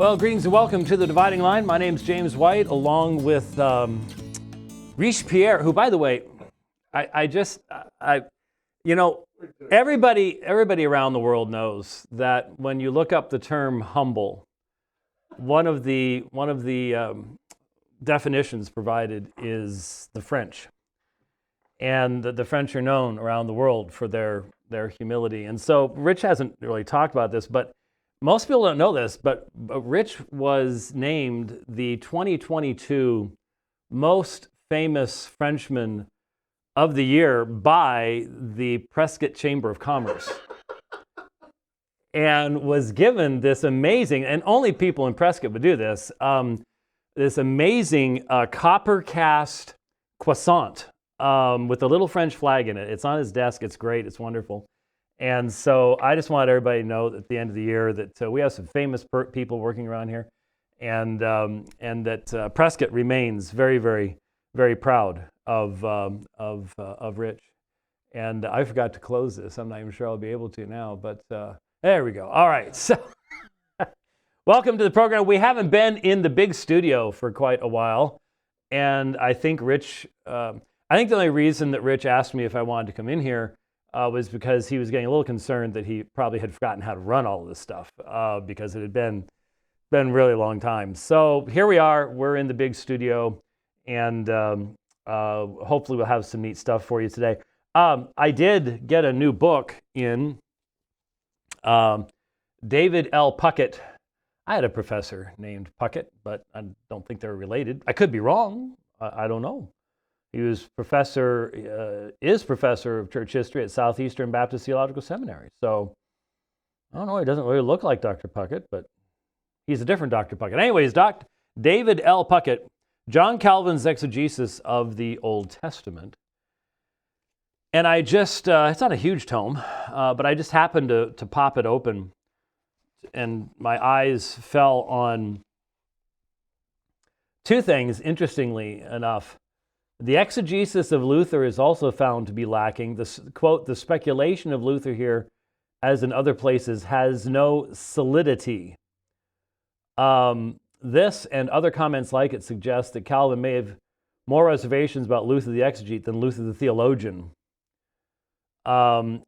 Well, greetings and welcome to The Dividing Line. My name's James White, along with Riche Pierre, who, by the way, everybody around the world knows that when you look up the term humble, one of the definitions provided is the French. And the French are known around the world for their humility. And so Rich hasn't really talked about this, but most people don't know this, but Rich was named the 2022 most famous Frenchman of the year by the Prescott Chamber of Commerce. And was given this amazing, and only people in Prescott would do this, this amazing copper cast croissant with a little French flag in it. It's on his desk. It's great. It's wonderful. And so I just wanted everybody to know that at the end of the year that we have some famous people working around here, and that Prescott remains very, very, very proud of Rich. And I forgot to close this. I'm not even sure I'll be able to now, but there we go. All right. So welcome to the program. We haven't been in the big studio for quite a while, and I think Rich. I think the only reason that Rich asked me if I wanted to come in here was because he was getting a little concerned that he probably had forgotten how to run all of this stuff because it had been a really long time. So here we are. We're in the big studio, and hopefully we'll have some neat stuff for you today. I did get a new book in. David L. Puckett. I had a professor named Puckett, but I don't think they're related. I could be wrong. I don't know. He was is professor of church history at Southeastern Baptist Theological Seminary. So, I don't know, he doesn't really look like Dr. Puckett, but he's a different Dr. Puckett. Anyways, David L. Puckett, John Calvin's Exegesis of the Old Testament. And I just, it's not a huge tome, but I just happened to pop it open, and my eyes fell on two things, interestingly enough. The exegesis of Luther is also found to be lacking. Quote, the speculation of Luther here, as in other places, has no solidity. This and other comments like it suggest that Calvin may have more reservations about Luther the exegete than Luther the theologian.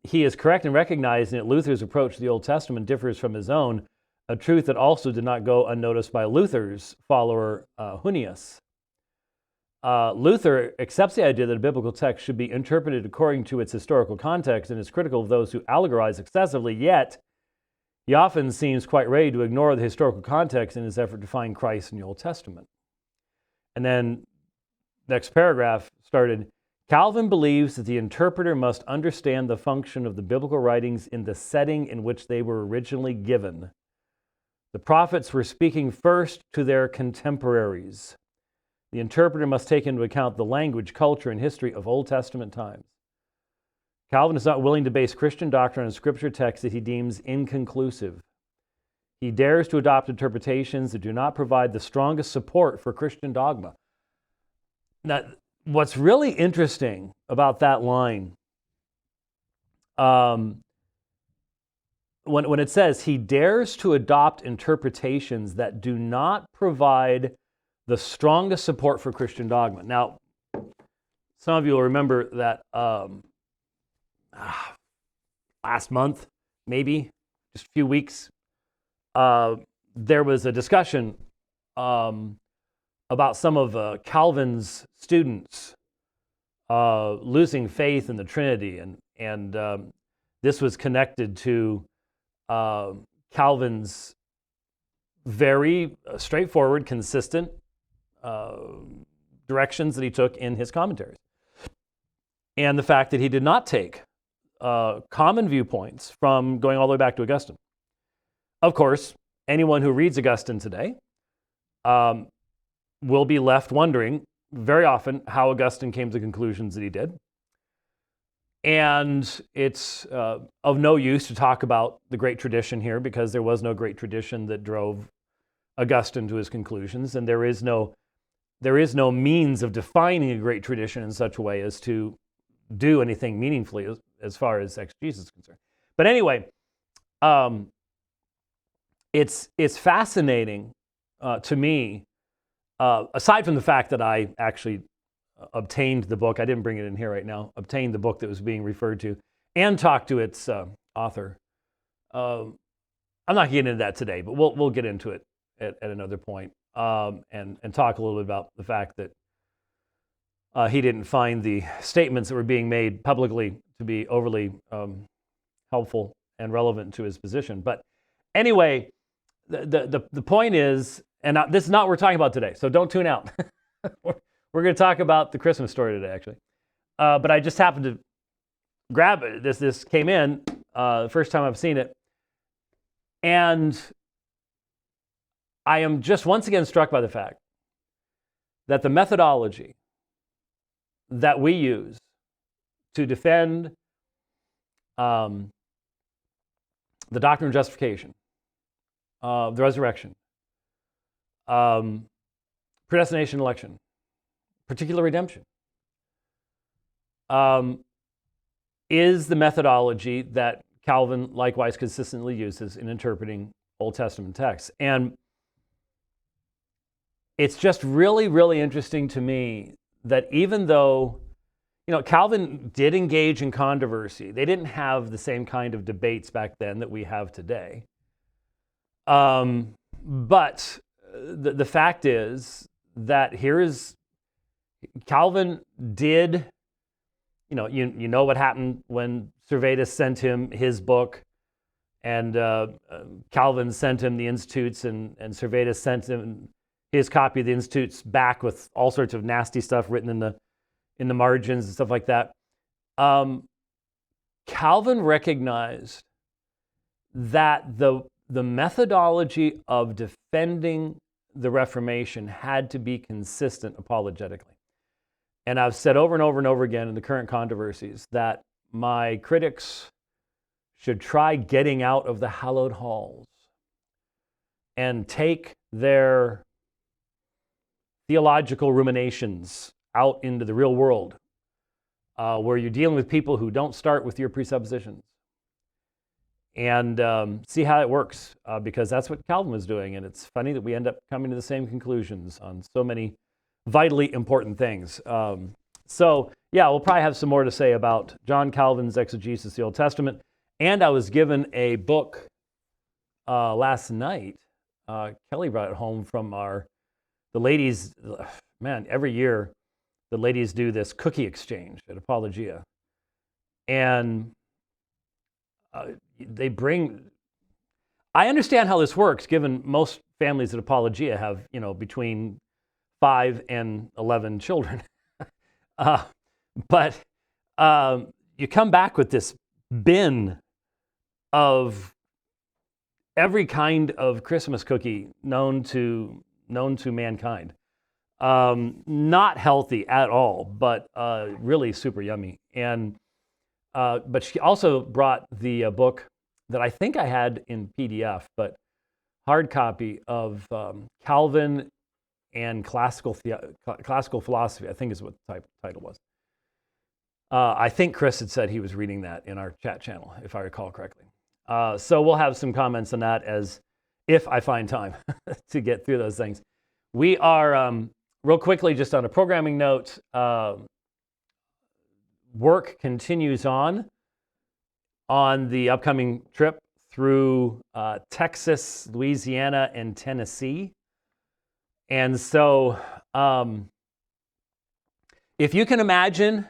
He is correct in recognizing that Luther's approach to the Old Testament differs from his own, a truth that also did not go unnoticed by Luther's follower, Quirinius. Luther accepts the idea that a biblical text should be interpreted according to its historical context and is critical of those who allegorize excessively, yet he often seems quite ready to ignore the historical context in his effort to find Christ in the Old Testament. And then, next paragraph started, Calvin believes that the interpreter must understand the function of the biblical writings in the setting in which they were originally given. The prophets were speaking first to their contemporaries. The interpreter must take into account the language, culture, and history of Old Testament times. Calvin is not willing to base Christian doctrine on scripture texts that he deems inconclusive. He dares to adopt interpretations that do not provide the strongest support for Christian dogma. Now, what's really interesting about that line, when it says he dares to adopt interpretations that do not provide the strongest support for Christian dogma. Now, some of you will remember that last month, maybe, just a few weeks, there was a discussion about some of Calvin's students losing faith in the Trinity, and this was connected to Calvin's very straightforward, consistent directions that he took in his commentaries, and the fact that he did not take common viewpoints from going all the way back to Augustine. Of course, anyone who reads Augustine today will be left wondering very often how Augustine came to the conclusions that he did. And it's of no use to talk about the great tradition here, because there was no great tradition that drove Augustine to his conclusions, and there is no means of defining a great tradition in such a way as to do anything meaningfully as far as exegesis is concerned. But anyway, it's fascinating to me, aside from the fact that I actually obtained the book. I didn't bring it in here right now. Obtained the book that was being referred to and talked to its author. I'm not getting into that today, but we'll get into it at another point, and talk a little bit about the fact that he didn't find the statements that were being made publicly to be overly helpful and relevant to his position. But anyway, the point is, and this is not what we're talking about today, so don't tune out. We're going to talk about the Christmas story today, actually. But I just happened to grab it. This came in the first time I've seen it. And I am just once again struck by the fact that the methodology that we use to defend the doctrine of justification, the resurrection, predestination, election, particular redemption, is the methodology that Calvin likewise consistently uses in interpreting Old Testament texts. And it's just really, really interesting to me that even though, Calvin did engage in controversy, they didn't have the same kind of debates back then that we have today. But the fact is that Calvin did, you know what happened when Servetus sent him his book, and Calvin sent him the Institutes, and Servetus sent him his copy of the Institutes back with all sorts of nasty stuff written in the margins and stuff like that. Calvin recognized that the methodology of defending the Reformation had to be consistent apologetically. And I've said over and over and over again in the current controversies that my critics should try getting out of the hallowed halls and take their theological ruminations out into the real world, where you're dealing with people who don't start with your presuppositions, and see how it works, because that's what Calvin was doing. And it's funny that we end up coming to the same conclusions on so many vitally important things. So yeah, we'll probably have some more to say about John Calvin's exegesis of the Old Testament. And I was given a book last night. Kelly brought it home from the ladies. Man, every year the ladies do this cookie exchange at Apologia. And they bring, I understand how this works, given most families at Apologia have, between 5 and 11 children. But you come back with this bin of every kind of Christmas cookie known to mankind. Not healthy at all, but really super yummy. And but she also brought the book that I think I had in PDF, but hard copy of Calvin and classical philosophy, I think is what the title was. I think Chris had said he was reading that in our chat channel, if I recall correctly. So we'll have some comments on that if I find time to get through those things. We are, real quickly, just on a programming note, work continues on the upcoming trip through Texas, Louisiana, and Tennessee. And so if you can imagine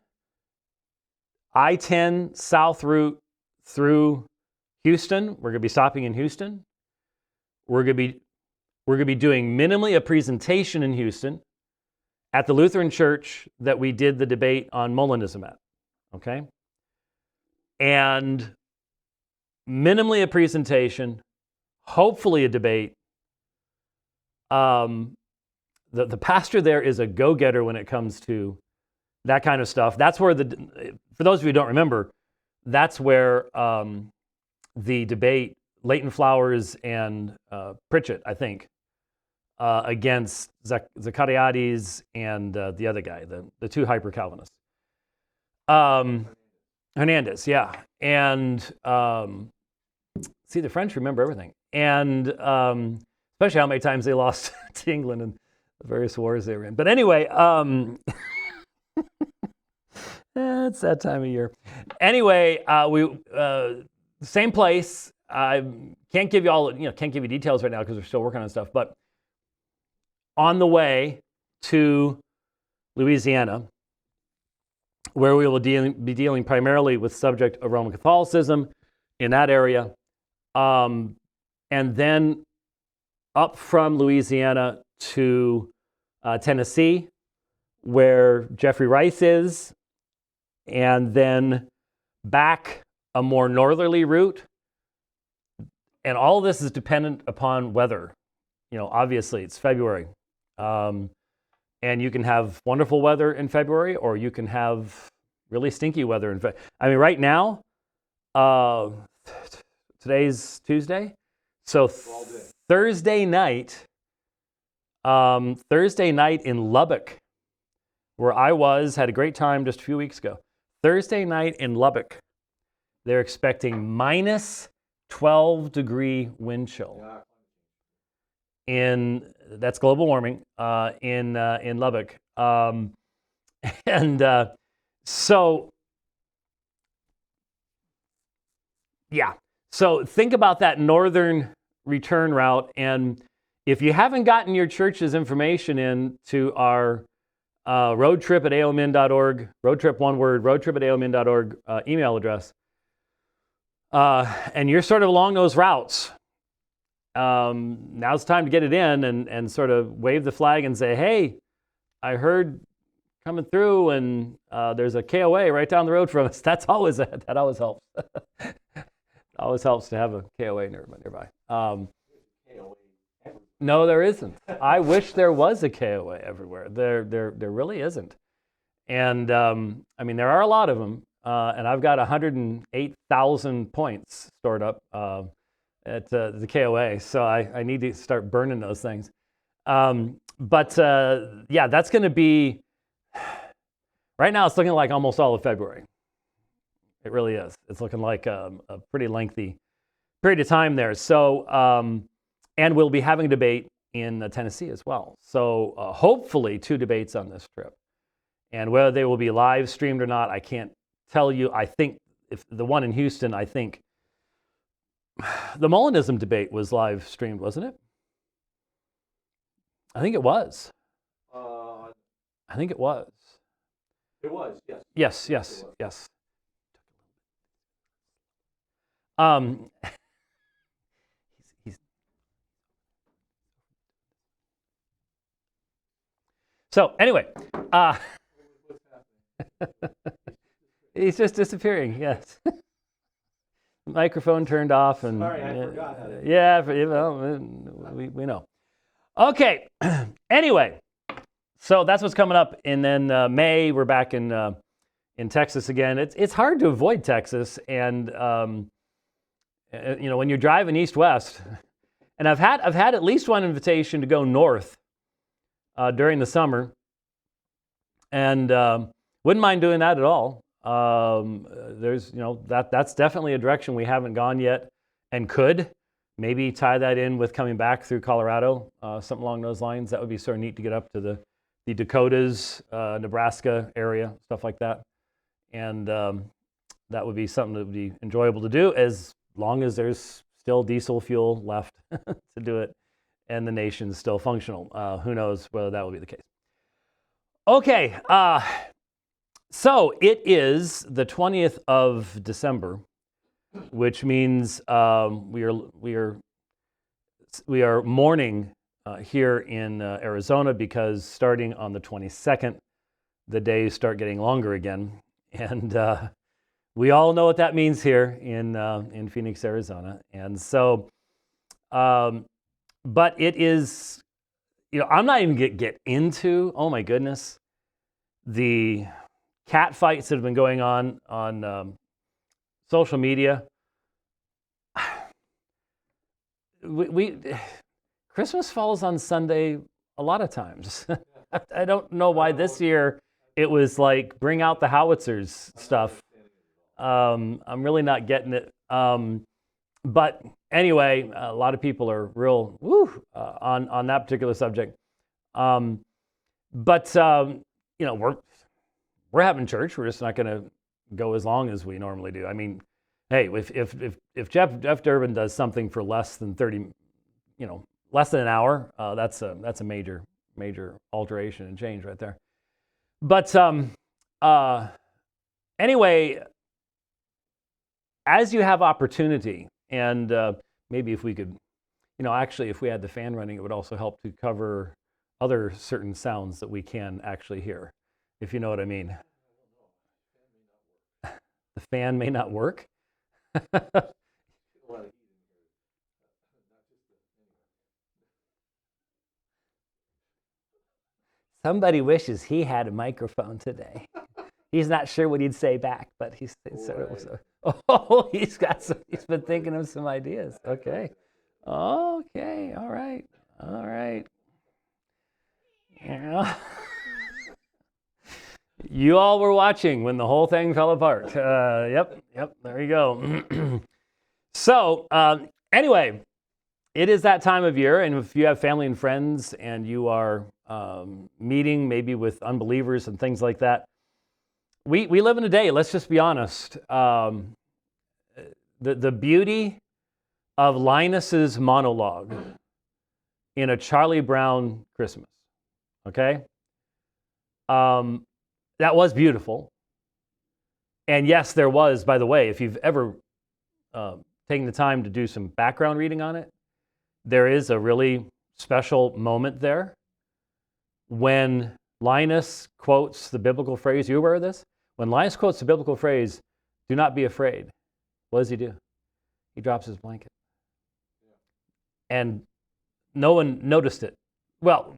I-10 south route through Houston, we're going to be stopping in Houston. We're going to be doing minimally a presentation in Houston at the Lutheran church that we did the debate on Molinism at. Okay? And minimally a presentation, hopefully a debate. The pastor there is a go-getter when it comes to that kind of stuff. That's where for those of you who don't remember, that's where the debate, Leighton Flowers and Pritchett, I think, against Zachariades and the other guy, the two hyper-Calvinists. Hernandez, yeah. And see, the French remember everything, and especially how many times they lost to England in the various wars they were in. But anyway, it's that time of year. Anyway, we same place. I can't give you details right now because we're still working on stuff. But on the way to Louisiana, where we will be dealing primarily with subject of Roman Catholicism in that area, and then up from Louisiana to Tennessee, where Jeffrey Rice is, and then back a more northerly route. And all of this is dependent upon weather. Obviously, it's February. And you can have wonderful weather in February, or you can have really stinky weather in February. I mean, right now, today's Tuesday, so Thursday night in Lubbock, where I had a great time just a few weeks ago. Thursday night in Lubbock, they're expecting minus 12-degree wind chill. That's global warming in Lubbock, so yeah. So think about that northern return route, and if you haven't gotten your church's information in to our roadtrip@aomn.org, roadtrip one word, roadtrip@aomn.org email address, and you're sort of along those routes, now's the time to get it in and sort of wave the flag and say, hey, I heard coming through, and there's a KOA right down the road from us. That always helps. Always helps to have a KOA nearby. No, there isn't. I wish there was a KOA everywhere. There really isn't. And I mean, there are a lot of them, and I've got 108,000 points stored up at the KOA, so I need to start burning those things. But yeah, that's going to be, right now it's looking like almost all of February. It really is. It's looking like a pretty lengthy period of time there. So, and we'll be having a debate in Tennessee as well. So hopefully 2 debates on this trip. And whether they will be live streamed or not, I can't tell you. I think if the one in Houston, I think the Molinism debate was live streamed, wasn't it? I think it was. I think it was. It was, yes. Yes. So anyway, he's just disappearing. Yes. Microphone turned off, and sorry, I forgot. Yeah, well, we know. Okay. Anyway, so that's what's coming up, and then May we're back in Texas again. It's hard to avoid Texas, and when you're driving east-west, and I've had at least one invitation to go north during the summer, and wouldn't mind doing that at all. There's that's definitely a direction we haven't gone yet, and could maybe tie that in with coming back through Colorado, something along those lines. That would be sort of neat to get up to the Dakotas, Nebraska area, stuff like that. And that would be something that would be enjoyable to do, as long as there's still diesel fuel left to do it and the nation's still functional. Who knows whether that will be the case. Okay, so it is the 20th of December, which means we are mourning here in Arizona, because starting on the 22nd, the days start getting longer again, and we all know what that means here in Phoenix, Arizona. And so, but it is, I'm not even get into, oh my goodness, the cat fights that have been going on social media. Christmas falls on Sunday a lot of times. I don't know why this year it was like bring out the howitzers stuff. I'm really not getting it. But anyway, a lot of people are real on that particular subject. But you know, we're having church. We're just not going to go as long as we normally do. I mean, hey, if Jeff Durbin does something for less than 30, you know, less than an hour, that's a major alteration and change right there. But anyway, as you have opportunity, and maybe if we could, you know, actually, if we had the fan running, it would also help to cover other certain sounds that we can actually hear, if you know what I mean. The fan may not work. Somebody wishes he had a microphone today. He's not sure what he'd say back, but he's he's been thinking of some ideas. Okay. All right. Yeah. You all were watching when the whole thing fell apart. Yep, there you go. So, anyway, it is that time of year, and if you have family and friends and you are meeting maybe with unbelievers and things like that, we live in a day, let's just be honest. The beauty of Linus's monologue in A Charlie Brown Christmas, okay? That was beautiful. And yes, there was, by the way, if you've ever taken the time to do some background reading on it, there is a really special moment there when Linus quotes the biblical phrase. You aware of this? When Linus quotes the biblical phrase, "Do not be afraid," what does he do? He drops his blanket. And no one noticed it. Well,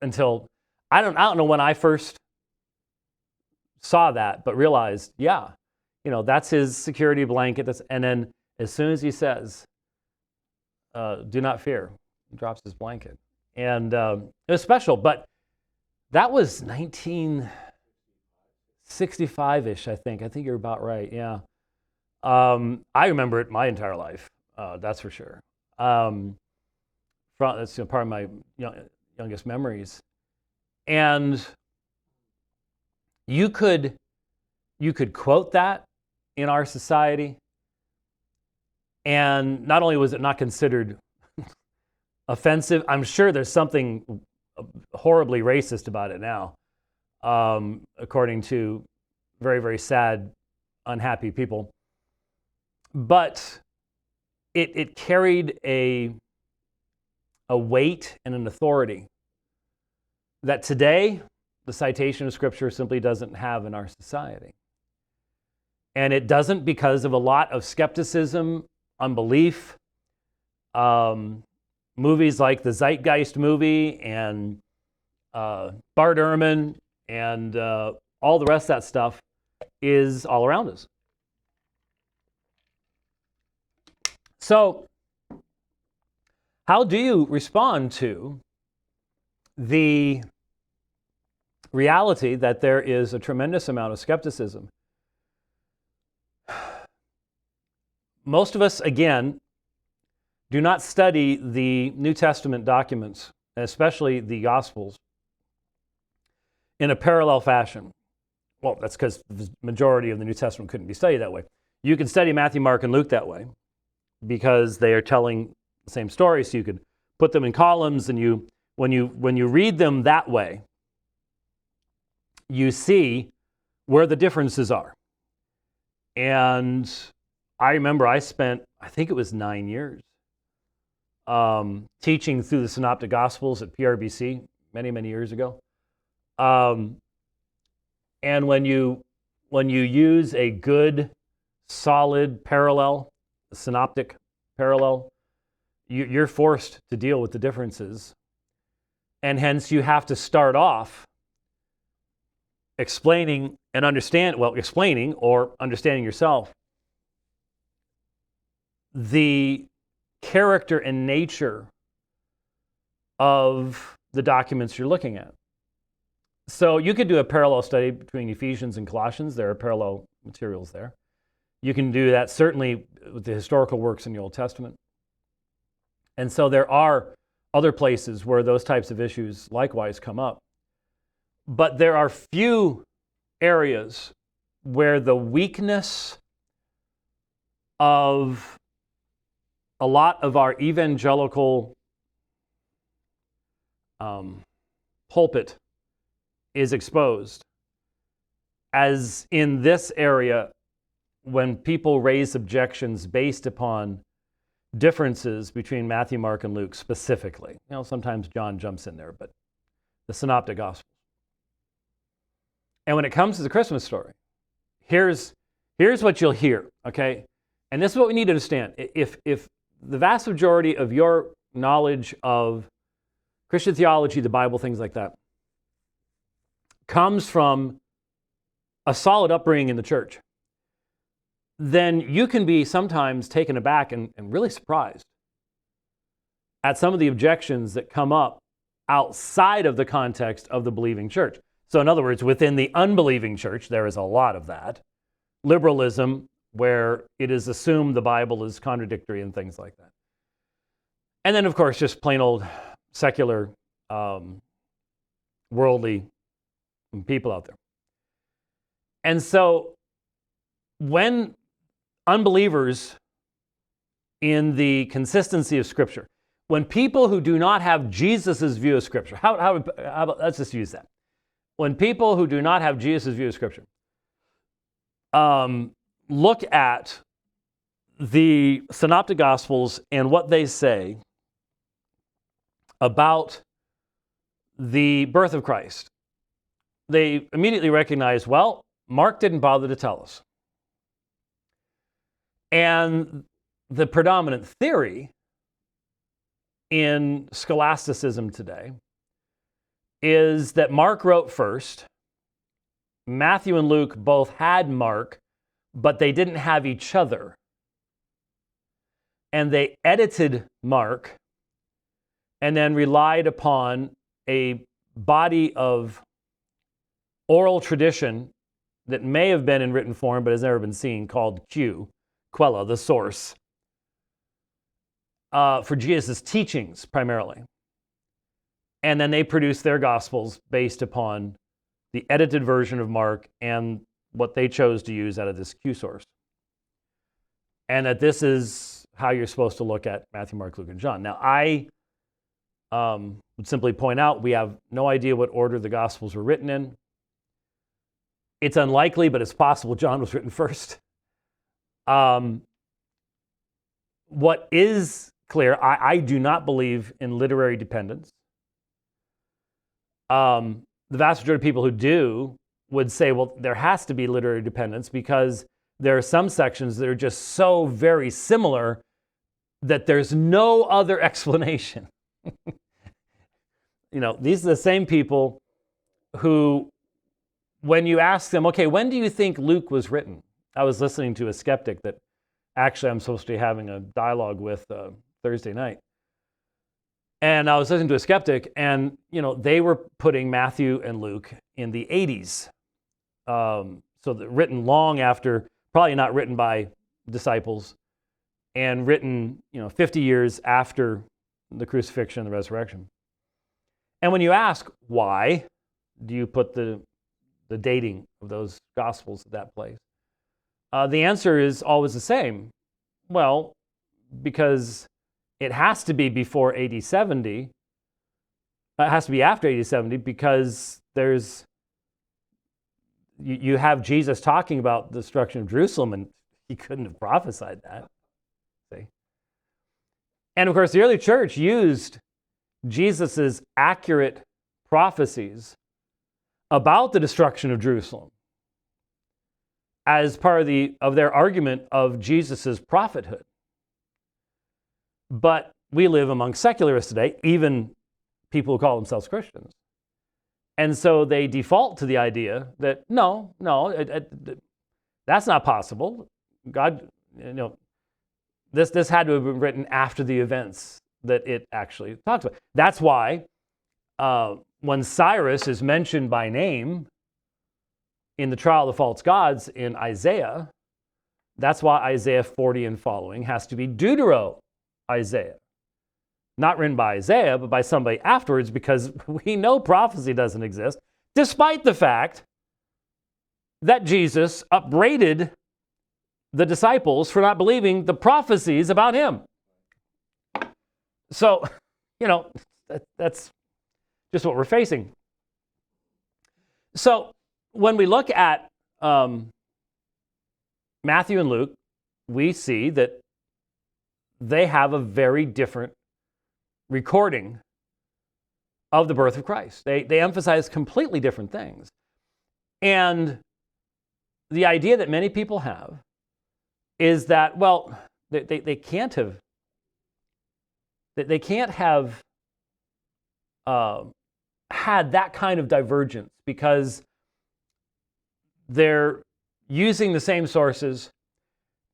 until, I don't know when I first saw that, but realized, yeah, you know, that's his security blanket. And then as soon as he says, "Do not fear," he drops his blanket. And it was special, but that was 1965-ish, I think. I think you're about right, yeah. I remember it my entire life, that's for sure. That's part of my youngest memories. And you could quote that in our society, and not only was it not considered offensive, I'm sure there's something horribly racist about it now, according to very, very sad, unhappy people. But it carried a weight and an authority that today the citation of Scripture simply doesn't have in our society. And it doesn't because of a lot of skepticism, unbelief, movies like the Zeitgeist movie and Bart Ehrman and all the rest of that stuff is all around us. So, how do you respond to the reality that there is a tremendous amount of skepticism? Most of us, again, do not study the New Testament documents, especially the Gospels, in a parallel fashion. Well, that's because the majority of the New Testament couldn't be studied that way. You can study Matthew, Mark, and Luke that way because they are telling the same story, so you could put them in columns, and when you read them that way, you see where the differences are. And I remember I spent, I think it was 9 years, teaching through the Synoptic Gospels at PRBC many, many years ago. And when you use a good, solid parallel, a synoptic parallel, you're forced to deal with the differences. And hence you have to start off explaining or understanding yourself the character and nature of the documents you're looking at. So you could do a parallel study between Ephesians and Colossians. There are parallel materials there. You can do that certainly with the historical works in the Old Testament. And so there are other places where those types of issues likewise come up. But there are few areas where the weakness of a lot of our evangelical pulpit is exposed as in this area when people raise objections based upon differences between Matthew, Mark, and Luke specifically. Sometimes John jumps in there, but the Synoptic Gospels. And when it comes to the Christmas story, here's what you'll hear, okay? And this is what we need to understand. If the vast majority of your knowledge of Christian theology, the Bible, things like that, comes from a solid upbringing in the church, then you can be sometimes taken aback and really surprised at some of the objections that come up outside of the context of the believing church. So in other words, within the unbelieving church, there is a lot of that. Liberalism, where it is assumed the Bible is contradictory and things like that. And then, of course, just plain old secular, worldly people out there. And so when unbelievers in the consistency of Scripture, when people who do not have Jesus' view of Scripture, how about, let's just use that. When people who do not have Jesus' view of Scripture look at the Synoptic Gospels and what they say about the birth of Christ, they immediately recognize, well, Mark didn't bother to tell us. And the predominant theory in scholasticism today is that Mark wrote first. Matthew and Luke both had Mark, but they didn't have each other. And they edited Mark and then relied upon a body of oral tradition that may have been in written form but has never been seen, called Quella, the source, for Jesus' teachings primarily. And then they produced their Gospels based upon the edited version of Mark and what they chose to use out of this Q source. And that this is how you're supposed to look at Matthew, Mark, Luke, and John. Now, I would simply point out we have no idea what order the Gospels were written in. It's unlikely, but it's possible John was written first. What is clear, I do not believe in literary dependence. The vast majority of people who do would say, well, there has to be literary dependence because there are some sections that are just so very similar that there's no other explanation. These are the same people who, when you ask them, okay, when do you think Luke was written? I was listening to a skeptic that actually I'm supposed to be having a dialogue with Thursday night. And I was listening to a skeptic, and they were putting Matthew and Luke in the 80s. So written long after, probably not written by disciples, and written 50 years after the crucifixion and the resurrection. And when you ask why do you put the dating of those Gospels at that place, the answer is always the same. Well, because it has to be before AD 70. It has to be after AD 70 because you have Jesus talking about the destruction of Jerusalem, and he couldn't have prophesied that. See? And of course, the early church used Jesus's accurate prophecies about the destruction of Jerusalem as part of their argument of Jesus's prophethood. But we live among secularists today, even people who call themselves Christians. And so they default to the idea that, no, that's not possible. God, this had to have been written after the events that it actually talks about. That's why when Cyrus is mentioned by name in the trial of the false gods in Isaiah, That's why Isaiah 40 and following has to be Deutero-Isaiah. Not written by Isaiah, but by somebody afterwards, because we know prophecy doesn't exist, despite the fact that Jesus upbraided the disciples for not believing the prophecies about him. So, that's just what we're facing. So, when we look at Matthew and Luke, we see that they have a very different recording of the birth of Christ. They emphasize completely different things. And the idea that many people have is that, well, they can't have had that kind of divergence because they're using the same sources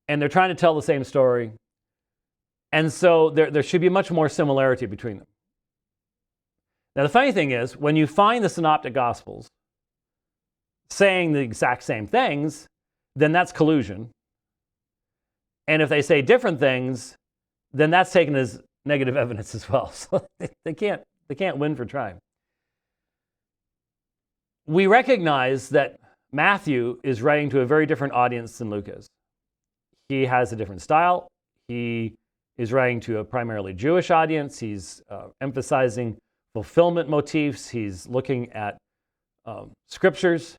and they're trying to tell the same story. And so there should be much more similarity between them. Now, the funny thing is, when you find the Synoptic Gospels saying the exact same things, then that's collusion. And if they say different things, then that's taken as negative evidence as well. So they can't win for trying. We recognize that Matthew is writing to a very different audience than Luke is. He has a different style. He is writing to a primarily Jewish audience. He's emphasizing fulfillment motifs. He's looking at scriptures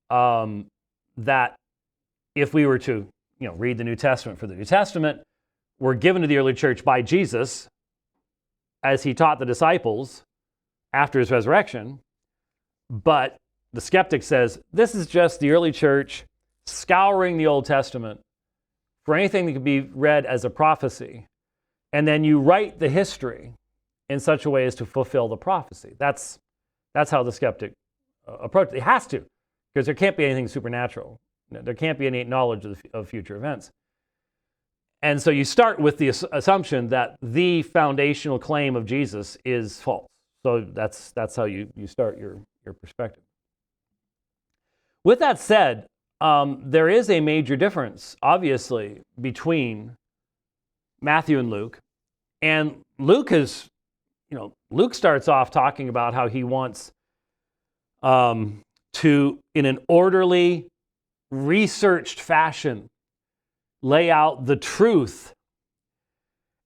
that, if we were to read the New Testament for the New Testament, were given to the early church by Jesus as he taught the disciples after his resurrection. But the skeptic says, this is just the early church scouring the Old Testament for anything that could be read as a prophecy. And then you write the history in such a way as to fulfill the prophecy. That's how the skeptic approaches it. It has to, because there can't be anything supernatural. There can't be any knowledge of future events. And so you start with the assumption that the foundational claim of Jesus is false. So that's how you start your perspective. With that said, there is a major difference, obviously, between Matthew and Luke. And Luke starts off talking about how he wants to, in an orderly, researched fashion, lay out the truth.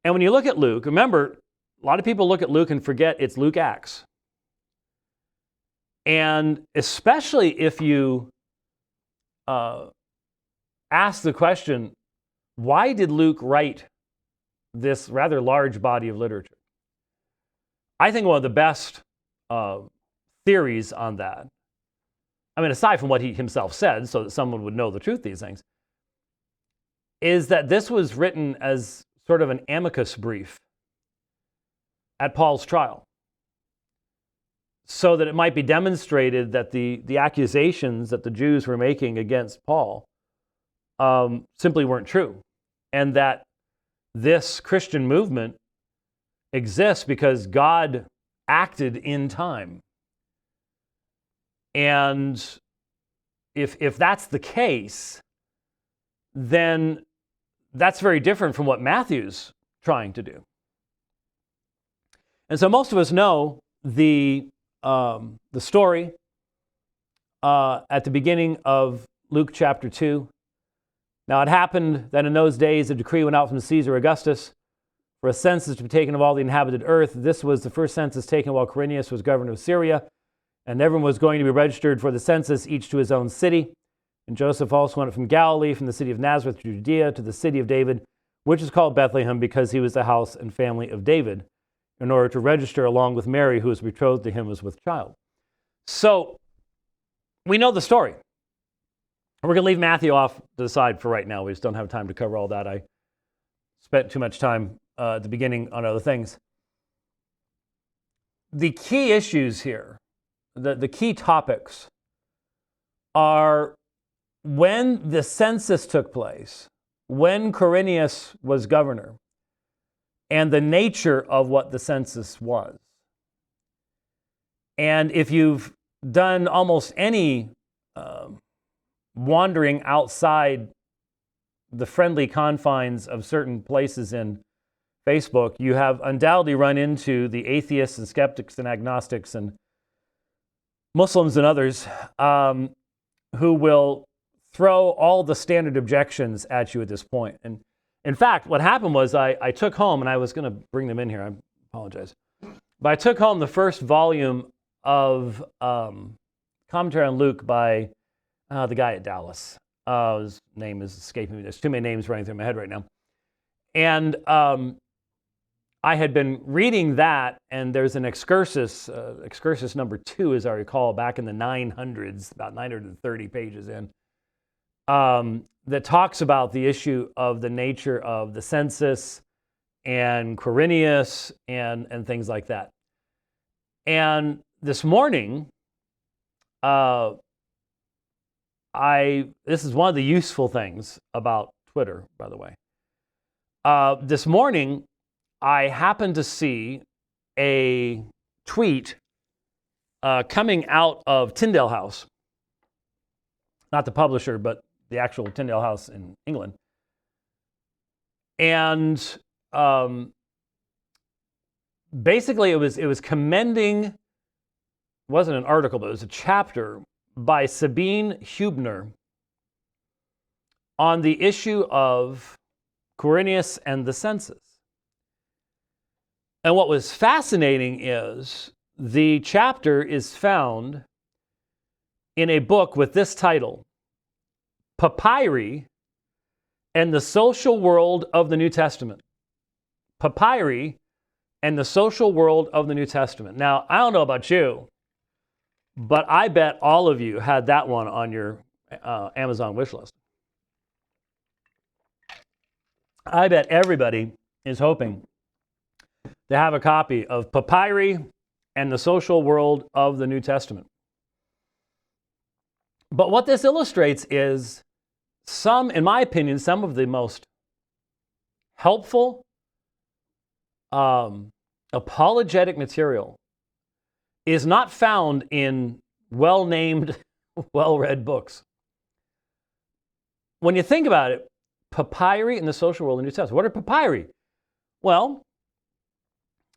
And when you look at Luke, remember, a lot of people look at Luke and forget it's Luke Acts. And especially if you ask the question, why did Luke write this rather large body of literature? I think one of the best theories on that, I mean, aside from what he himself said, so that someone would know the truth of these things, is that this was written as sort of an amicus brief at Paul's trial, so that it might be demonstrated that the accusations that the Jews were making against Paul simply weren't true, and that this Christian movement exists because God acted in time. And if that's the case, then that's very different from what Matthew's trying to do. And so most of us know the story at the beginning of Luke chapter 2. Now it happened that in those days a decree went out from Caesar Augustus for a census to be taken of all the inhabited earth. This was the first census taken while Quirinius was governor of Syria, and everyone was going to be registered for the census, each to his own city. And Joseph also went from Galilee, from the city of Nazareth to Judea, to the city of David, which is called Bethlehem, because he was the house and family of David, in order to register along with Mary, who was betrothed to him, was with child. So we know the story. We're going to leave Matthew off to the side for right now. We just don't have time to cover all that. I spent too much time at the beginning on other things. The key issues here, the key topics, are when the census took place, when Quirinius was governor, and the nature of what the census was. And if you've done almost any wandering outside the friendly confines of certain places in Facebook, you have undoubtedly run into the atheists and skeptics and agnostics and Muslims and others who will throw all the standard objections at you at this point. And in fact, what happened was I took home, and I was going to bring them in here, I apologize, but I took home the first volume of Commentary on Luke by the guy at Dallas. His name is escaping me. There's too many names running through my head right now. And I had been reading that, and there's an excursus, excursus number 2, as I recall, back in the 900s, about 930 pages in, that talks about the issue of the nature of the census and Quirinius and things like that. And this morning, this is one of the useful things about Twitter, by the way. This morning, I happened to see a tweet coming out of Tyndale House. Not the publisher, but the actual Tyndale House in England. And basically it was commending, it wasn't an article, but it was a chapter by Sabine Hubner on the issue of Quirinius and the census. And what was fascinating is the chapter is found in a book with this title, Papyri and the Social World of the New Testament. Papyri and the Social World of the New Testament. Now, I don't know about you, but I bet all of you had that one on your Amazon wish list. I bet everybody is hoping to have a copy of Papyri and the Social World of the New Testament. But what this illustrates is some, in my opinion, some of the most helpful apologetic material is not found in well-named, well-read books. When you think about it, papyri and the social world of the New Testament. What are papyri? Well,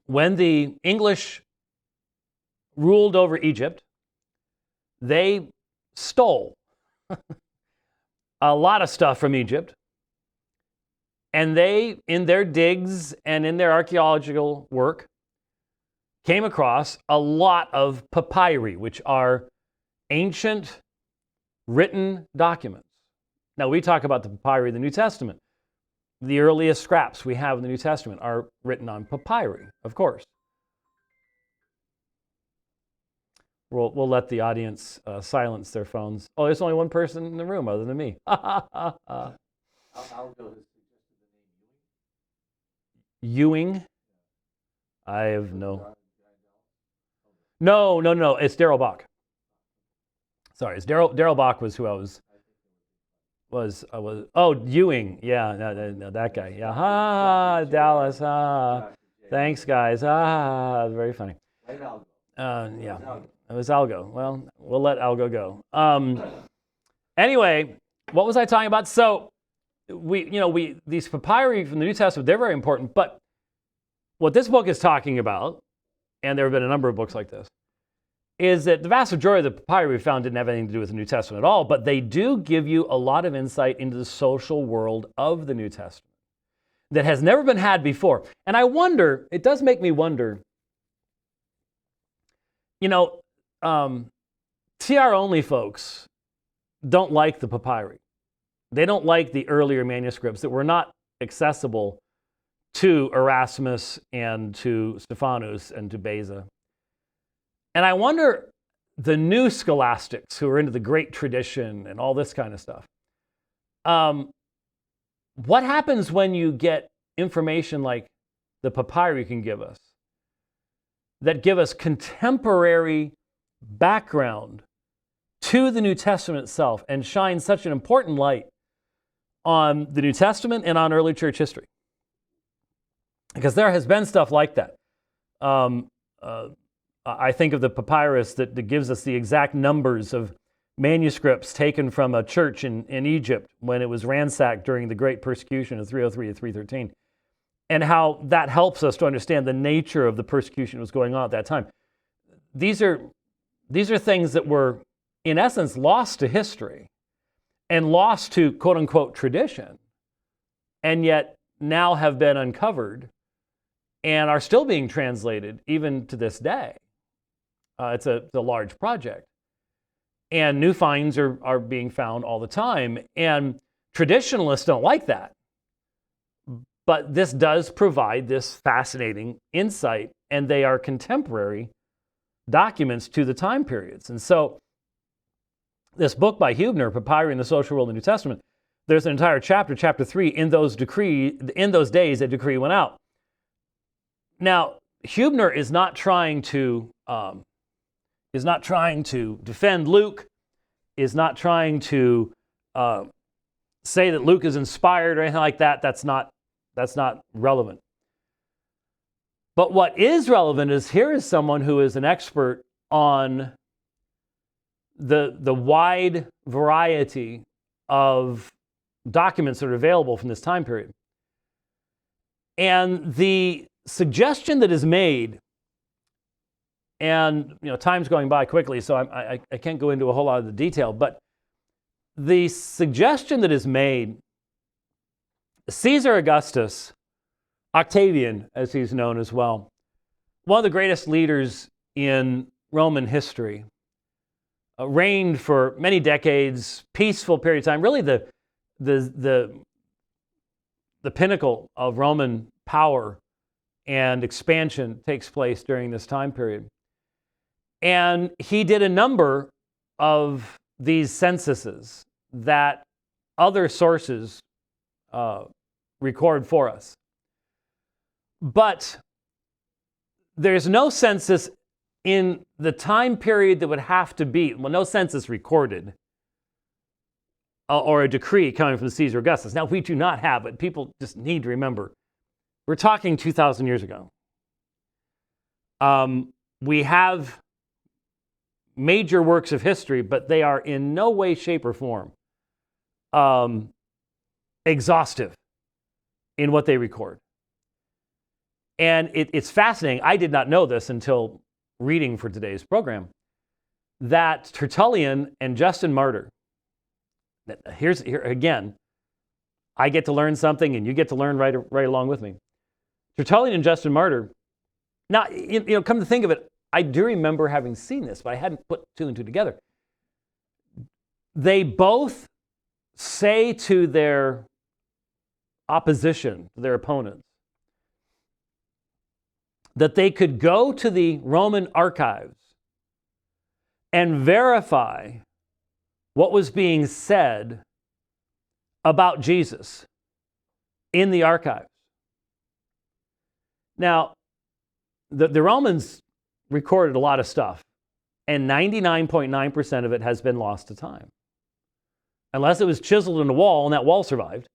when the English ruled over Egypt, they stole a lot of stuff from Egypt, and they, in their digs and in their archaeological work, came across a lot of papyri, which are ancient written documents. Now, we talk about the papyri of the New Testament. The earliest scraps we have in the New Testament are written on papyri, of course. We'll let the audience silence their phones. Oh, there's only one person in the room other than me. Ewing? I have no. No. It's Darrell Bach. Sorry, it's Darrell Bach was who I was. Oh, Ewing. Yeah, no, that guy. Yeah, Dallas. Thanks, guys. Very funny. Yeah. It was Algo. Well, we'll let Algo go. Anyway, what was I talking about? So, these papyri from the New Testament, they're very important. But what this book is talking about, and there have been a number of books like this, is that the vast majority of the papyri we found didn't have anything to do with the New Testament at all, but they do give you a lot of insight into the social world of the New Testament that has never been had before. And I wonder, it does make me wonder, TR only folks don't like the papyri. They don't like the earlier manuscripts that were not accessible to Erasmus and to Stephanus and to Beza. And I wonder, the new scholastics who are into the great tradition and all this kind of stuff, what happens when you get information like the papyri can give us, that give us contemporary background to the New Testament itself and shine such an important light on the New Testament and on early church history? Because there has been stuff like that. I think of the papyrus that gives us the exact numbers of manuscripts taken from a church in Egypt when it was ransacked during the Great Persecution of 303 to 313, and how that helps us to understand the nature of the persecution that was going on at that time. These are things that were, in essence, lost to history and lost to quote-unquote tradition, and yet now have been uncovered and are still being translated even to this day. It's a large project. And new finds are being found all the time. And traditionalists don't like that. But this does provide this fascinating insight, and they are contemporary documents to the time periods. And so this book by Hubner, Papyri in the Social World of the New Testament, there's an entire chapter, chapter 3, in those days a decree went out. Now, Hubner is not trying to defend Luke, is not trying to say that Luke is inspired or anything like that. That's not relevant. But what is relevant is here is someone who is an expert on the wide variety of documents that are available from this time period. And the suggestion that is made, and time's going by quickly, so I can't go into a whole lot of the detail, but the suggestion that is made, Caesar Augustus, Octavian, as he's known as well, one of the greatest leaders in Roman history, reigned for many decades, peaceful period of time, really the pinnacle of Roman power and expansion takes place during this time period. And he did a number of these censuses that other sources record for us. But there's no census in the time period that would have to be, no census recorded or a decree coming from Caesar Augustus. Now, we do not have it. People just need to remember, we're talking 2,000 years ago. We have major works of history, but they are in no way, shape, or form exhaustive in what they record. And it's fascinating. I did not know this until reading for today's program, that Tertullian and Justin Martyr, here again, I get to learn something and you get to learn right along with me. Tertullian and Justin Martyr, now, come to think of it, I do remember having seen this, but I hadn't put two and two together. They both say to their opposition, their opponents, that they could go to the Roman archives and verify what was being said about Jesus in the archives. Now, the Romans recorded a lot of stuff, and 99.9% of it has been lost to time. Unless it was chiseled in a wall and that wall survived,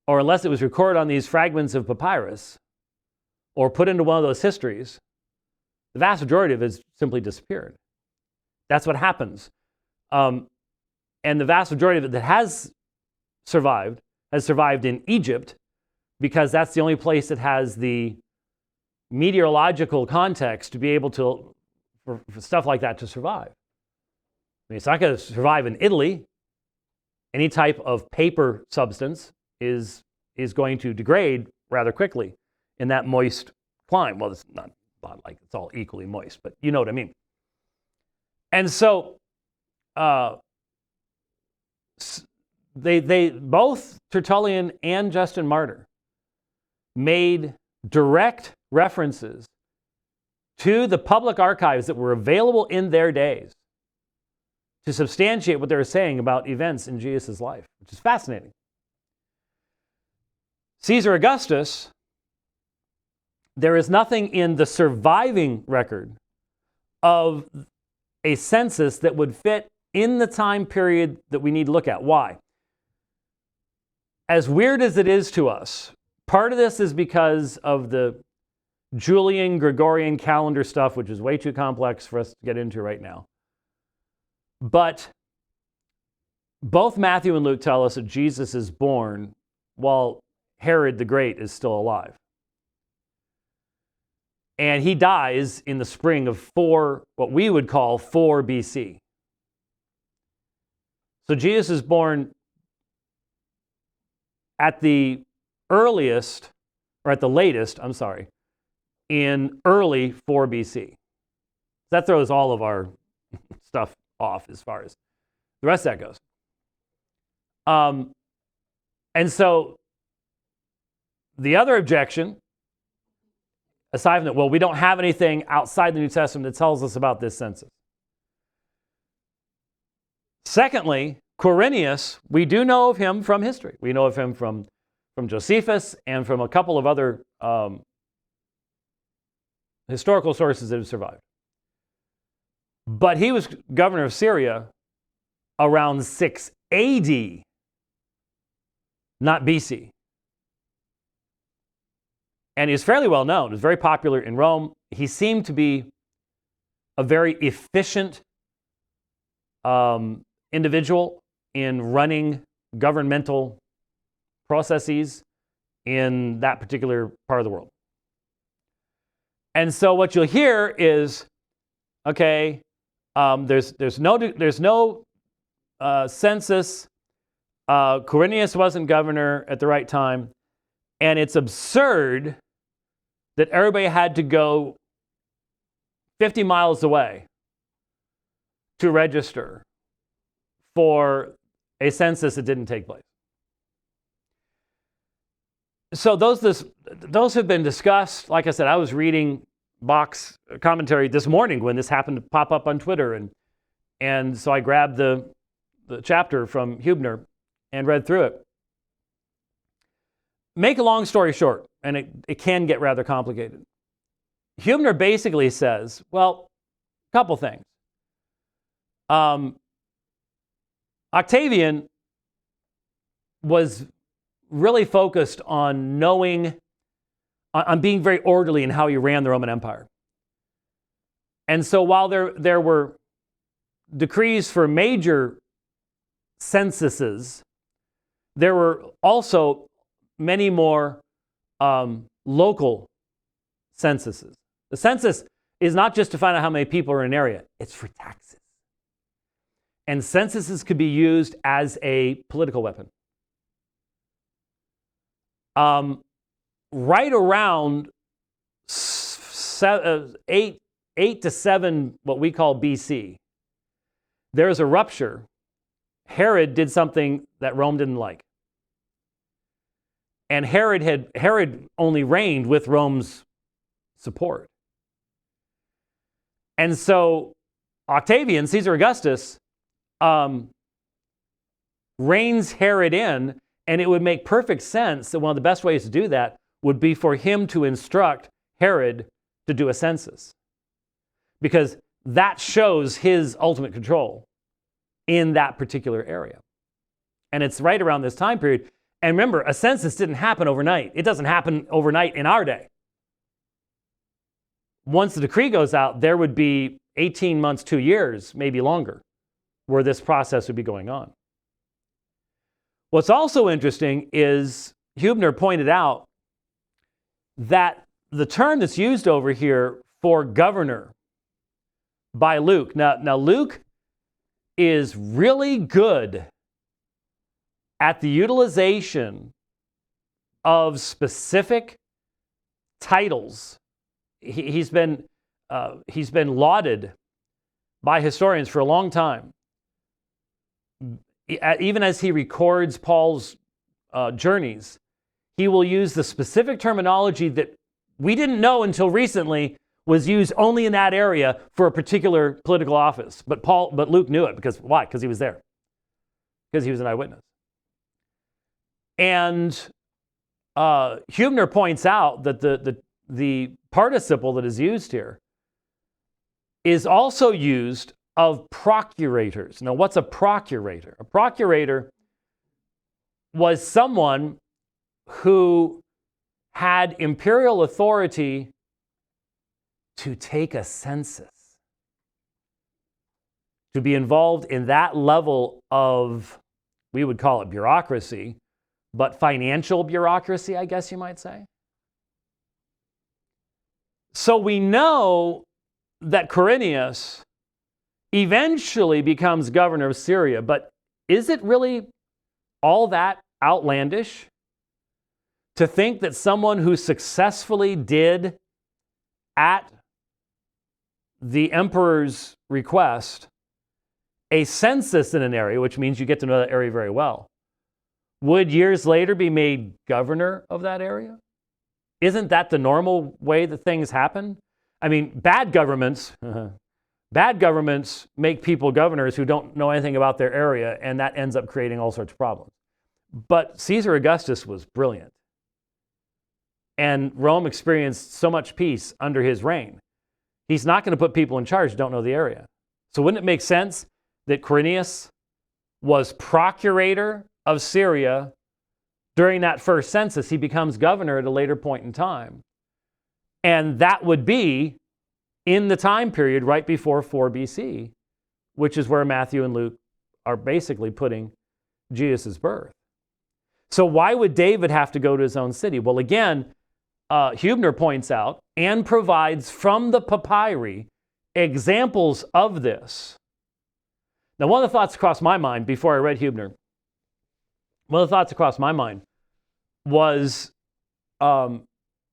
or unless it was recorded on these fragments of papyrus, or put into one of those histories, the vast majority of it has simply disappeared. That's what happens. And the vast majority of it that has survived in Egypt, because that's the only place that has the meteorological context to be able to, for stuff like that to survive. I mean, it's not going to survive in Italy. Any type of paper substance is going to degrade rather quickly in that moist climate. Well, it's not like it's all equally moist, but you know what I mean. And so they both, Tertullian and Justin Martyr, made direct references to the public archives that were available in their days to substantiate what they were saying about events in Jesus' life, which is fascinating. Caesar Augustus, there is nothing in the surviving record of a census that would fit in the time period that we need to look at. Why? As weird as it is to us, part of this is because of the Julian Gregorian calendar stuff, which is way too complex for us to get into right now. But both Matthew and Luke tell us that Jesus is born while Herod the Great is still alive. And he dies in the spring of what we would call 4 BC. So Jesus is born at the latest, in early 4 BC. That throws all of our stuff off as far as the rest of that goes. And so the other objection, aside from that, well, we don't have anything outside the New Testament that tells us about this census. Secondly, Quirinius, we do know of him from history. We know of him from Josephus and from a couple of other historical sources that have survived. But he was governor of Syria around 6 AD, not BC. And he was fairly well known. He was very popular in Rome. He seemed to be a very efficient individual in running governmental processes in that particular part of the world. And so what you'll hear is, okay, there's no census. Quirinius wasn't governor at the right time, and it's absurd that everybody had to go 50 miles away to register for a census that didn't take place. So those have been discussed. Like I said, I was reading Bach's commentary this morning when this happened to pop up on Twitter, and so I grabbed the chapter from Hübner and read through it. Make a long story short, and it can get rather complicated. Hübner basically says, well, a couple things. Octavian was really focused on on being very orderly in how he ran the Roman Empire. And so while there were decrees for major censuses, there were also many more local censuses. The census is not just to find out how many people are in an area, it's for taxes. And censuses could be used as a political weapon. Right around 8 to 7, what we call BC, there's a rupture. Herod did something that Rome didn't like. And Herod only reigned with Rome's support. And so Octavian, Caesar Augustus, reins Herod in, and it would make perfect sense that one of the best ways to do that would be for him to instruct Herod to do a census. Because that shows his ultimate control in that particular area. And it's right around this time period. And remember, a census didn't happen overnight. It doesn't happen overnight in our day. Once the decree goes out, there would be 18 months, 2 years, maybe longer, where this process would be going on. What's also interesting is Hübner pointed out that the term that's used over here for governor by Luke, now Luke is really good at the utilization of specific titles. He's been lauded by historians for a long time. Even as he records Paul's journeys, he will use the specific terminology that we didn't know until recently was used only in that area for a particular political office. But Luke knew it. Because why? Because he was there. Because he was an eyewitness. And Hübner points out that the participle that is used here is also used of procurators. Now, what's a procurator? A procurator was someone who had imperial authority to take a census. to be involved in that level of, we would call it bureaucracy, but financial bureaucracy, I guess you might say. So we know that Quirinius eventually becomes governor of Syria, but is it really all that outlandish to think that someone who successfully did, at the emperor's request, a census in an area, which means you get to know that area very well, would years later be made governor of that area? Isn't that the normal way that things happen? I mean, bad governments make people governors who don't know anything about their area, and that ends up creating all sorts of problems. But Caesar Augustus was brilliant. And Rome experienced so much peace under his reign. He's not going to put people in charge who don't know the area. So wouldn't it make sense that Quirinius was procurator of Syria during that first census? He becomes governor at a later point in time. And that would be in the time period right before 4 BC, which is where Matthew and Luke are basically putting Jesus' birth. So why would David have to go to his own city? Well, again, Hubner points out and provides from the papyri examples of this. Now, one of the thoughts across my mind before I read Hubner, was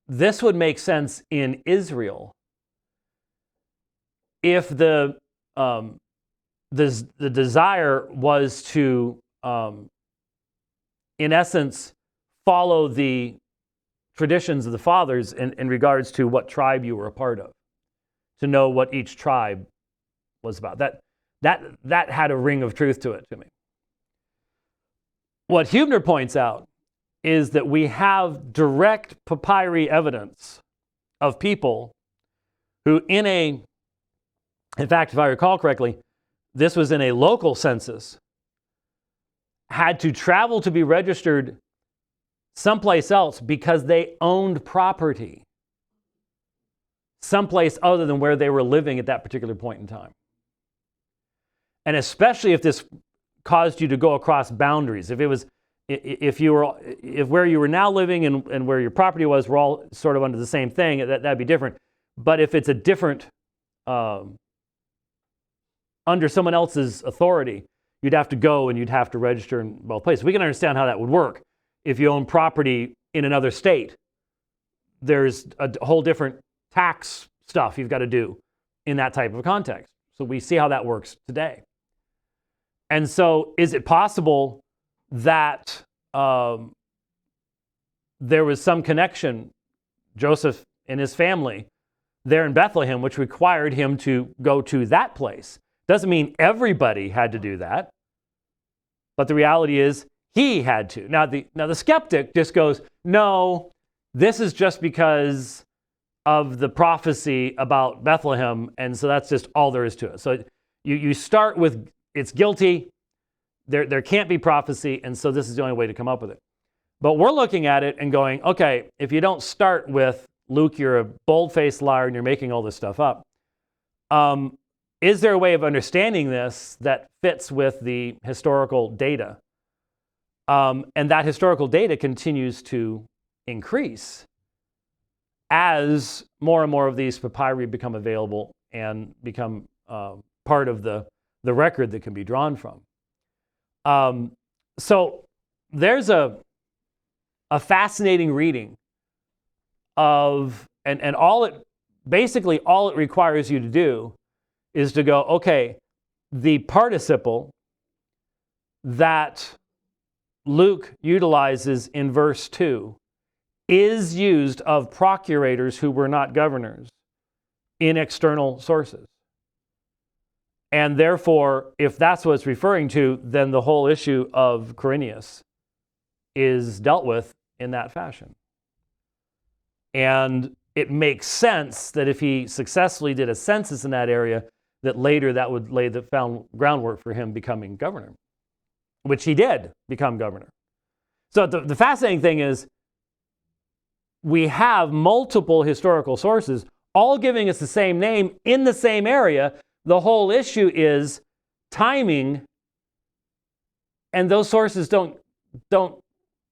this would make sense in Israel if the desire was to, in essence, follow the traditions of the fathers in regards to what tribe you were a part of, to know what each tribe was about. That had a ring of truth to it to me. What Hubner points out is that we have direct papyri evidence of people who in fact, if I recall correctly, this was in a local census, had to travel to be registered someplace else because they owned property someplace other than where they were living at that particular point in time. And especially if this caused you to go across boundaries, if where you were now living and where your property was were all sort of under the same thing, that'd be different. But if it's a different, under someone else's authority, you'd have to go and you'd have to register in both places. We can understand how that would work. If you own property in another state, there's a whole different tax stuff you've got to do in that type of context. So we see how that works today. And so is it possible that there was some connection, Joseph and his family, there in Bethlehem, which required him to go to that place? Doesn't mean everybody had to do that, but the reality is he had to. Now the skeptic just goes, no, this is just because of the prophecy about Bethlehem, and so that's just all there is to it. So you start with it's guilty, there can't be prophecy, and so this is the only way to come up with it. But we're looking at it and going, okay, if you don't start with, Luke, you're a bold-faced liar and you're making all this stuff up, is there a way of understanding this that fits with the historical data? And that historical data continues to increase as more and more of these papyri become available and become part of the record that can be drawn from. So there's a fascinating reading of, and all it requires you to do is to go, okay, the participle that Luke utilizes in verse 2 is used of procurators who were not governors in external sources. And therefore, if that's what it's referring to, then the whole issue of Quirinius is dealt with in that fashion. And it makes sense that if he successfully did a census in that area, that later that would lay the groundwork for him becoming governor, which he did become governor. So the fascinating thing is we have multiple historical sources all giving us the same name in the same area. The whole issue is timing, and those sources don't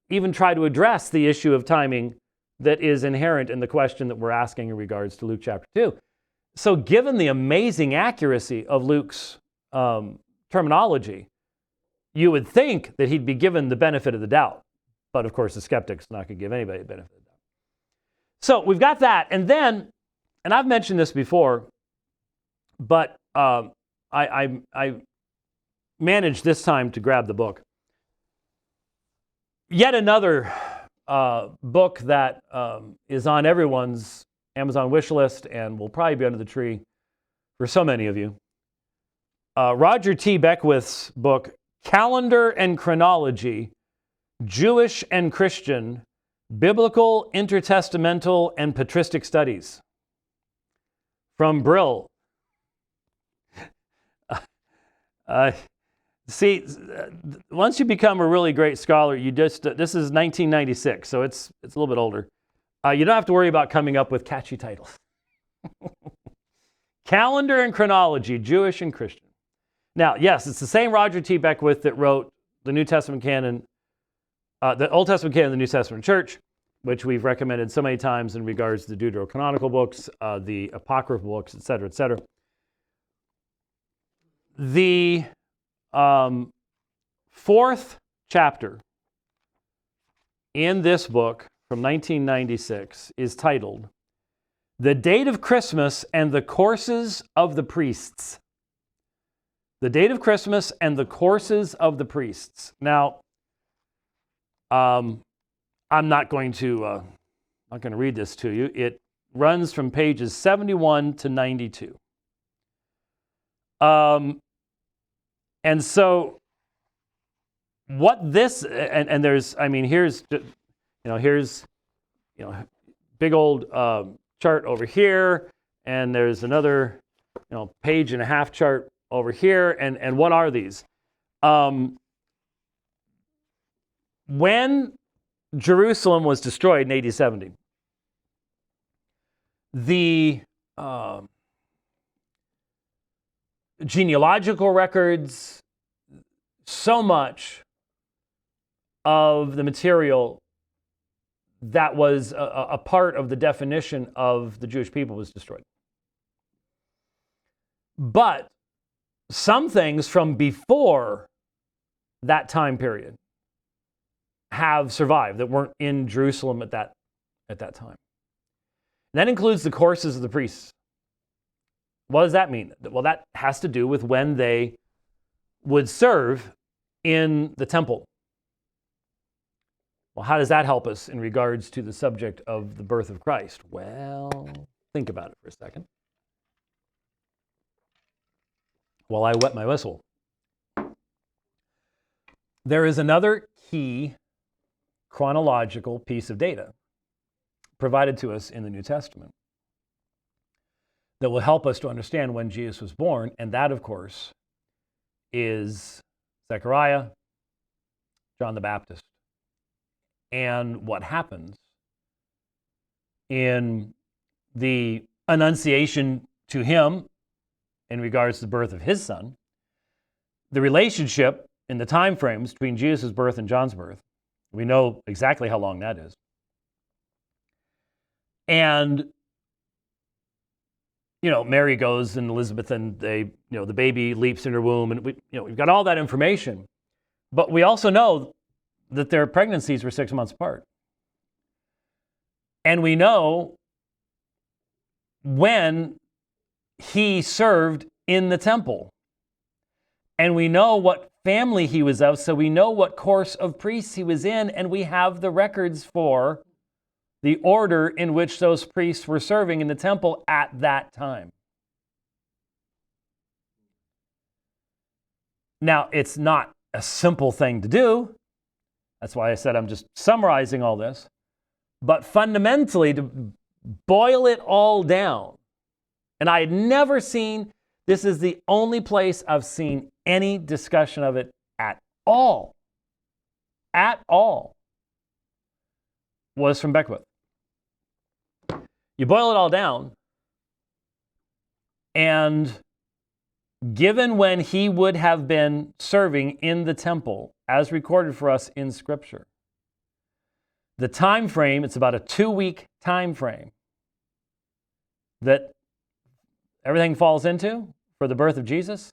even try to address the issue of timing that is inherent in the question that we're asking in regards to Luke chapter 2. So given the amazing accuracy of Luke's terminology, you would think that he'd be given the benefit of the doubt. But of course, the skeptic's not going to give anybody the benefit of the doubt. So we've got that. And then, and I've mentioned this before, but I managed this time to grab the book. Yet another book that is on everyone's Amazon wish list and will probably be under the tree for so many of you. Roger T. Beckwith's book, Calendar and Chronology, Jewish and Christian, Biblical, Intertestamental, and Patristic Studies. From Brill. See, once you become a really great scholar, you just, this is 1996, so it's a little bit older. You don't have to worry about coming up with catchy titles. Calendar and Chronology, Jewish and Christian. Now, yes, it's the same Roger T. Beckwith that wrote the New Testament canon, the Old Testament canon of the New Testament Church, which we've recommended so many times in regards to the deuterocanonical books, the apocryphal books, et cetera, et cetera. The fourth chapter in this book from 1996 is titled, The Date of Christmas and the Courses of the Priests. The Date of Christmas and the Courses of the Priests. Now, I'm not going to read this to you. It runs from pages 71 to 92. And so what this, and there's, I mean, here's big old chart over here, and there's another, page and a half chart over here, and what are these? When Jerusalem was destroyed in AD 70, the genealogical records, so much of the material that was a part of the definition of the Jewish people was destroyed. But some things from before that time period have survived that weren't in Jerusalem at that time. And that includes the courses of the priests. What does that mean? Well, that has to do with when they would serve in the temple. Well, how does that help us in regards to the subject of the birth of Christ? Well, think about it for a second. While I wet my whistle. There is another key chronological piece of data provided to us in the New Testament that will help us to understand when Jesus was born, and that, of course, is Zechariah, John the Baptist, and what happens in the annunciation to him in regards to the birth of his son, the relationship in the time frames between Jesus' birth and John's birth. We know exactly how long that is. And Mary goes and Elizabeth, and they, the baby leaps in her womb, and we've got all that information. But we also know that their pregnancies were 6 months apart. And we know when he served in the temple. And we know what family he was of, so we know what course of priests he was in, and we have the records for the order in which those priests were serving in the temple at that time. Now, it's not a simple thing to do. That's why I said I'm just summarizing all this. But fundamentally, to boil it all down, and I had never seen, this is the only place I've seen any discussion of it at all, was from Beckwith. You boil it all down, and given when he would have been serving in the temple, as recorded for us in Scripture. The time frame, it's about a 2-week time frame that everything falls into for the birth of Jesus,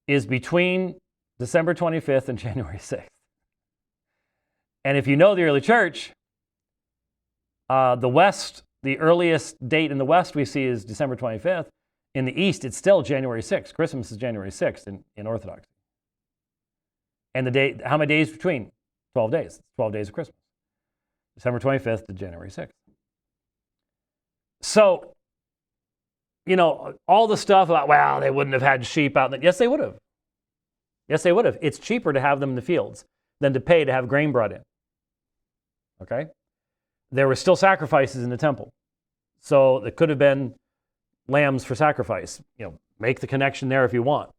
is between December 25th and January 6th. And if you know the early church, the earliest date in the West we see is December 25th. In the East, it's still January 6th. Christmas is January 6th in Orthodoxy. And the day, how many days between? 12 days. 12 days of Christmas. December 25th to January 6th. So, all the stuff about, well, they wouldn't have had sheep out there. Yes, they would have. Yes, they would have. It's cheaper to have them in the fields than to pay to have grain brought in. Okay? There were still sacrifices in the temple. So it could have been lambs for sacrifice. Make the connection there if you want.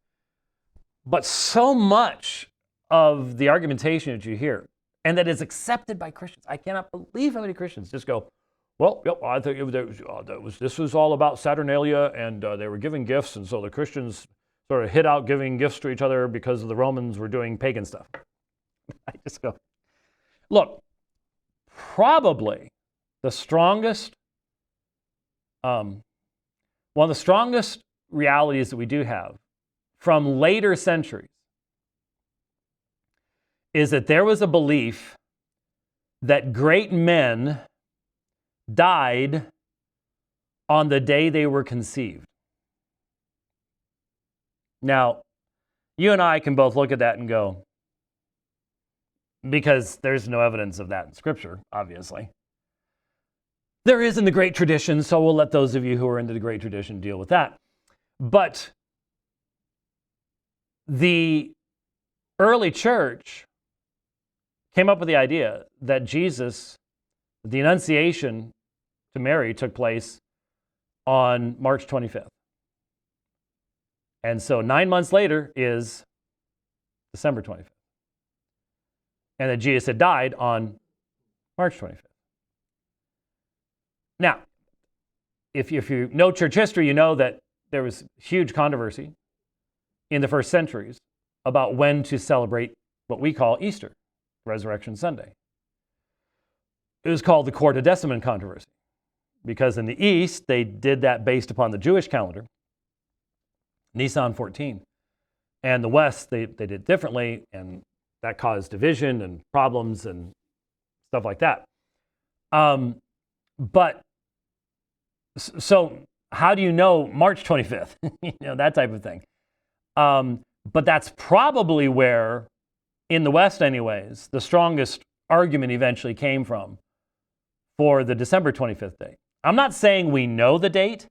But so much of the argumentation that you hear, and that is accepted by Christians, I cannot believe how many Christians just go, well, yep, I think this was all about Saturnalia, and they were giving gifts, and so the Christians sort of hid out giving gifts to each other because the Romans were doing pagan stuff. I just go, look, probably the strongest, one of the strongest realities that we do have from later centuries is that there was a belief that great men died on the day they were conceived. Now, you and I can both look at that and go, because there's no evidence of that in Scripture, obviously. There is in the great tradition, so we'll let those of you who are into the great tradition deal with that. But the early church came up with the idea that Jesus, the Annunciation to Mary, took place on March 25th. And so 9 months later is December 25th. And that Jesus had died on March 25th. Now, if you know church history, you know that there was huge controversy in the first centuries about when to celebrate what we call Easter, Resurrection Sunday. It was called the Quartodeciman controversy, because in the East, they did that based upon the Jewish calendar, Nisan 14. And the West, they did differently, and that caused division and problems and stuff like that. But so how do you know March 25th? That type of thing. But that's probably where, in the West anyways, the strongest argument eventually came from for the December 25th date. I'm not saying we know the date.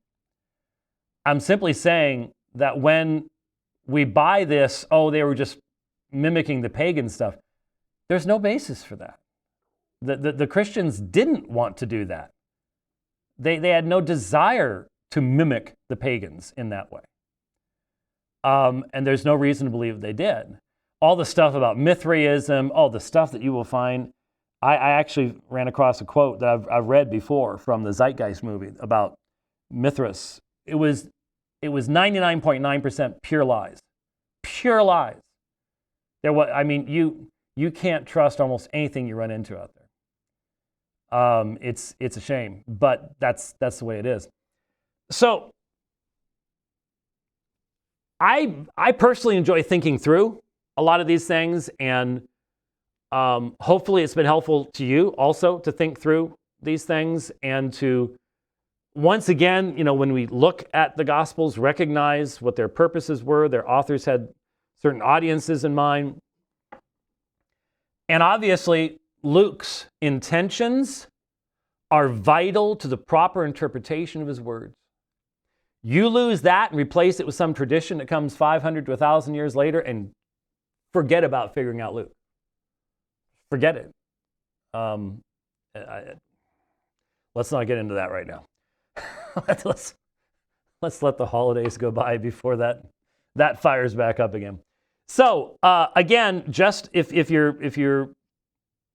I'm simply saying that when we buy this, they were just mimicking the pagan stuff, there's no basis for that. The Christians didn't want to do that. They had no desire to mimic the pagans in that way. And there's no reason to believe they did. All the stuff about Mithraism, all the stuff that you will find. I actually ran across a quote that I've read before from the Zeitgeist movie about Mithras. It was 99.9% pure lies. Pure lies. You can't trust almost anything you run into out there. It's a shame, but that's the way it is. So I personally enjoy thinking through a lot of these things, and hopefully it's been helpful to you also to think through these things and to, once again, when we look at the Gospels, recognize what their purposes were. Their authors had certain audiences in mind. And obviously, Luke's intentions are vital to the proper interpretation of his words. You lose that and replace it with some tradition that comes 500 to 1,000 years later, and forget about figuring out Luke. Forget it. Let's not get into that right now. Let's let the holidays go by before that fires back up again. So again, just if you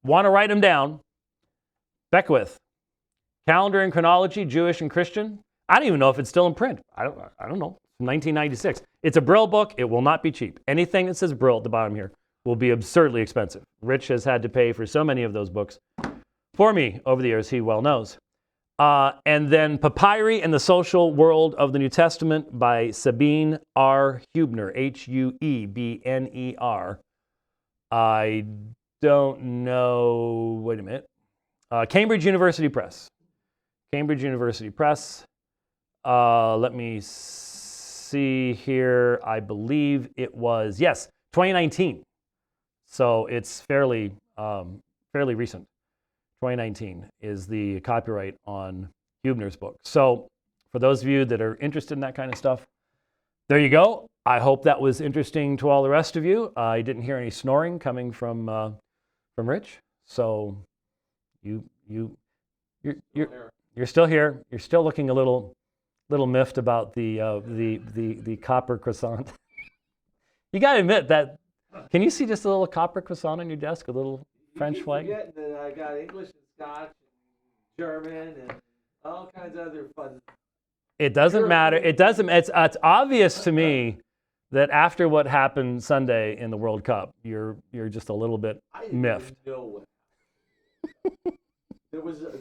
want to write them down, Beckwith, Calendar and Chronology, Jewish and Christian. I don't even know if it's still in print. I don't know. 1996. It's a Brill book. It will not be cheap. Anything that says Brill at the bottom here will be absurdly expensive. Rich has had to pay for so many of those books for me over the years, he well knows. And then Papyri and the Social World of the New Testament by Sabine R. Huebner, Huebner. I don't know, wait a minute. Cambridge University Press. Cambridge University Press. Let me see here. I believe it was, yes, 2019. So it's fairly recent. 2019 is the copyright on Huebner's book. So for those of you that are interested in that kind of stuff, there you go. I hope that was interesting to all the rest of you. I didn't hear any snoring coming from Rich. So you're still here. You're still looking a little miffed about the copper croissant. You got to admit that. Can you see just a little copper croissant on your desk, a little French flag? You keep forgetting that I got English and Scotch and German and all kinds of other fun. It doesn't matter. It doesn't. It's obvious to me that after what happened Sunday in the World Cup, you're just a little bit miffed. I didn't know what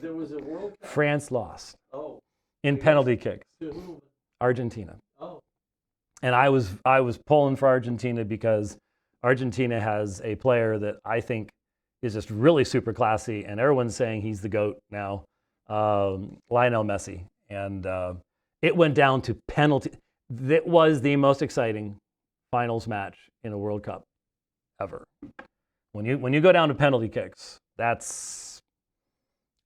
there was a World Cup. France lost. Oh. In penalty kicks. To whom? Argentina. Oh. And I was pulling for Argentina because Argentina has a player that I think is just really super classy, and everyone's saying he's the GOAT now, Lionel Messi. And it went down to penalty. That was the most exciting finals match in a World Cup ever. When you go down to penalty kicks, that's,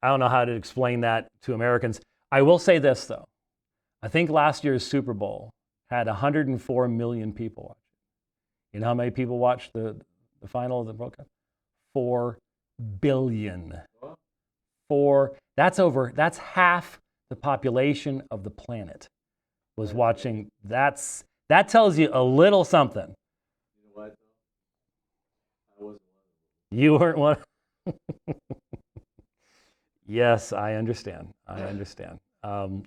I don't know how to explain that to Americans. I will say this, though. I think last year's Super Bowl had 104 million people watch it. You know how many people watched the final of the World Cup? 4 billion. That's half the population of the planet was watching. That tells you a little something. You know what? I wasn't one. You weren't one. Yes, I understand. And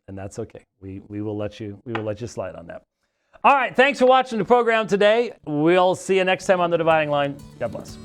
that's okay. We will let you slide on that. All right, thanks for watching the program today. We'll see you next time on The Dividing Line. God bless.